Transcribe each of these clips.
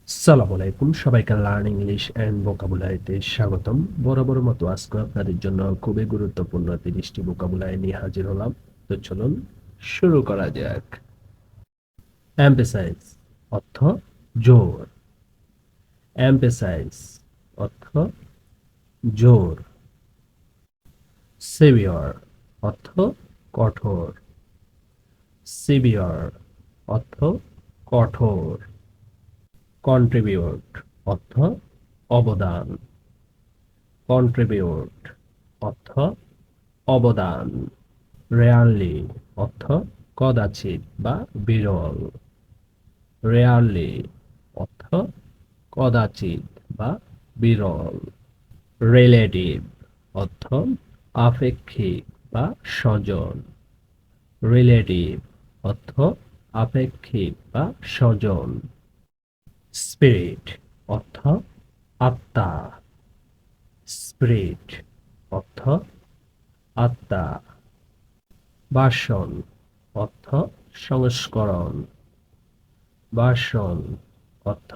আসসালামু আলাইকুম, সবাইকে লার্ন ইংলিশ অ্যান্ড ভোকাবুলারিতে স্বাগতম। বরাবর মতো আজকে আপনাদের জন্য খুবই গুরুত্বপূর্ণ 30টি ভোকাবুলারি নিয়ে হাজির হলাম। তো চলুন শুরু করা যাক। এমফেসাইজ অর্থ জোর। এমফেসাইজ অর্থ জোর। সিভিয়র অর্থ কঠোর। সিভিয়র অর্থ কঠোর। কন্ট্রিবিউট অর্থ অবদান। কন্ট্রিবিউট অর্থ অবদান। রেয়ারলি অর্থ কদাচিৎ বা বিরল। রেয়ারলি অর্থ কদাচিৎ বা বিরল। রিলেটিভ অর্থ আপেক্ষিক বা স্বজন। রিলেটিভ অর্থ আপেক্ষিক বা স্বজন। স্পিরিট অর্থ আত্মা। স্পিরিট অর্থ আত্মা। ভার্সন অর্থ সংস্করণ। ভার্সন অর্থ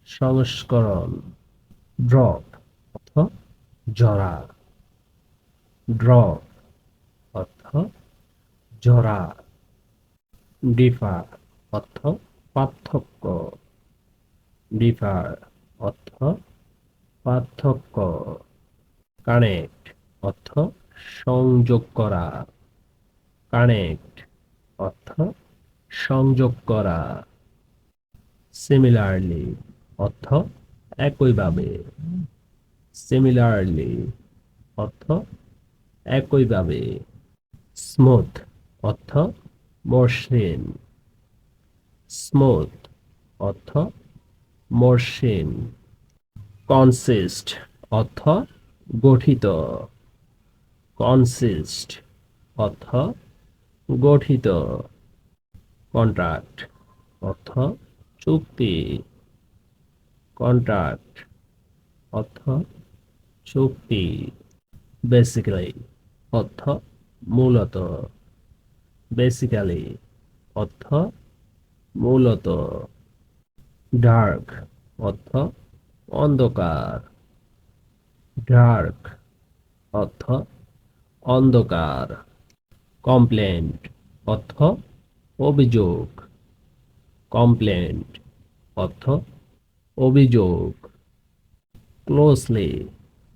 সংস্করণ। ড্রপ অর্থ জরা। ড্রপ অর্থ জরা। ডিফার অর্থ পার্থক্য। ডিফার অর্থ পার্থক্য। কানেক্ট অর্থ সংযোগ করা। কানেক্ট অর্থ সংযোগ করা। সিমিলারলি অর্থ একইভাবে। সিমিলারলি অর্থ একইভাবে। স্মুথ অর্থ মসৃণ। স্মুথ অর্থ মসৃণ। কনসিস্ট অর্থ গঠিত। কনসিস্ট অর্থ গঠিত। কন্ট্রাক্ট অর্থ চুক্তি। কন্ট্রাক্ট অর্থ চুক্তি। বেসিক্যালি অর্থ মূলত। বেসিক্যালি অর্থ মূলত। ডার্ক অর্থ অন্ধকার। ডার্ক অর্থ অন্ধকার। কমপ্লেন্ট অর্থ অভিযোগ। কমপ্লেন্ট অর্থ অভিযোগ। ক্লোজলি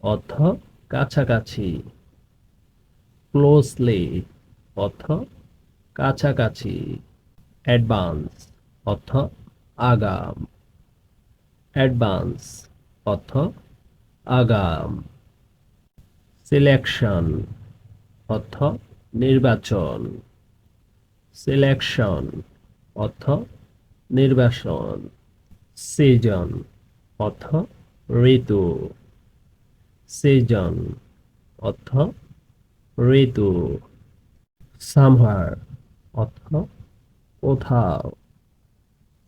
অর্থ কাছাকাছি। ক্লোজলি অর্থ কাছাকাছি। অ্যাডভান্স অর্থ আগাম। অ্যাডভান্স অর্থ আগাম। সিলেকশন অর্থ নির্বাচন। সিলেকশন অর্থ নির্বাচন। সিজন অর্থ ঋতু। সিজন অর্থ ঋতু। সামহার অর্থ কোথাও।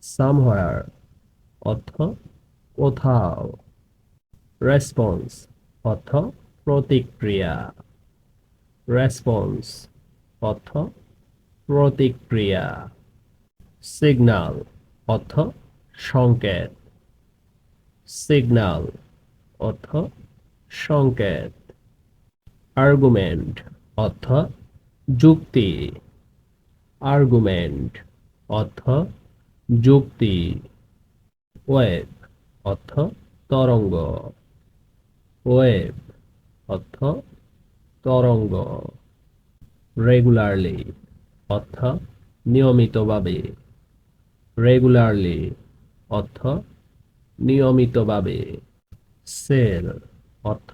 সামহার অর্থ কোথাও। রেসপন্স অর্থ প্রতিক্রিয়া। রেসপন্স অর্থ প্রতিক্রিয়া। সিগন্যাল অর্থ সংকেত। সিগন্যাল অর্থ সংকেত। আর্গুমেন্ট অর্থ যুক্তি। আর্গুমেন্ট অর্থ যুক্তি। ওয়েভ অর্থ তরঙ্গ। ওয়েভ অর্থ তরঙ্গ। রেগুলারলি অর্থ নিয়মিতভাবে। রেগুলারলি অর্থ নিয়মিতভাবে। সেল অর্থ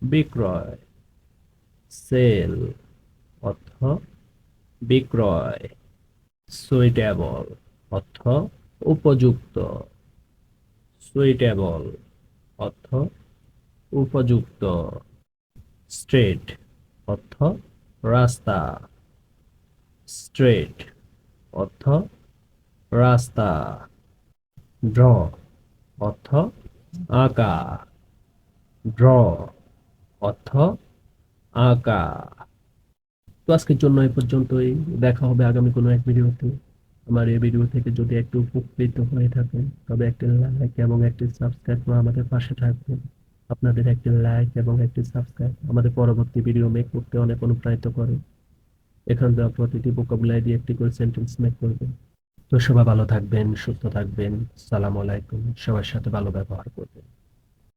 বিক্রয়। সেল অর্থ বিক্রয়। সুইটেবল অর্থ উপযুক্ত। সুইটেবল অর্থ উপযুক্ত। স্ট্রেট অর্থ রাস্তা। স্ট্রেট অর্থ রাস্তা। ড্র অর্থ আঁকা। ড্র অর্থ আঁকা। তো আজকের জন্য এই পর্যন্তই। দেখা হবে আগামী কোনো এক ভিডিওতে। আমার এই ভিডিও থেকে যদি একটু উপকৃত হয়ে থাকেন তবে একটি লাইক এবং একটি সাবস্ক্রাইব করে আমাদের পাশে থাকবেন। আপনাদের একটি লাইক এবং একটি সাবস্ক্রাইব আমাদের পরবর্তী ভিডিও মেক করতে অনেক অনুপ্রাণিত করে। এখান দেওয়া প্রতিটি ভোকাবুলারি দিয়ে একটি করে সেন্টেন্স মেক করবেন। তো সবাই ভালো থাকবেন, সুস্থ থাকবেন। সালাম আলাইকুম। সবার সাথে ভালো ব্যবহার করবেন।